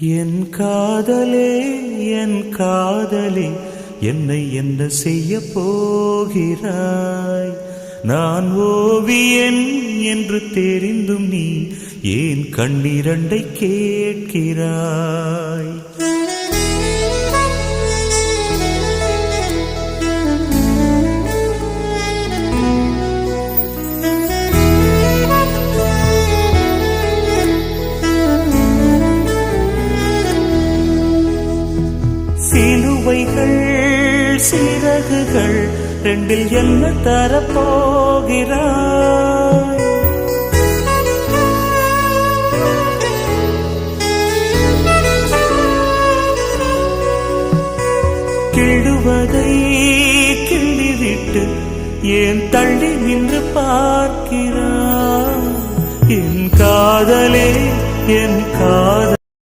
என் காதலே என் காதலே என்னை என்ன செய்ய போகிறாய்? நான் ஓவியன் என்று தெரிந்தும் நீ ஏன் கண்ணிரண்டை கேட்கிறாய்? சிலுவைகள் சிறகுகள் ரெண்டில் என்ன தரப்போகிறாய்? கிள்ளுவதை கிள்ளிவிட்டு ஏன் தள்ளி நின்று பார்க்கிறாய்? என் காதலே என்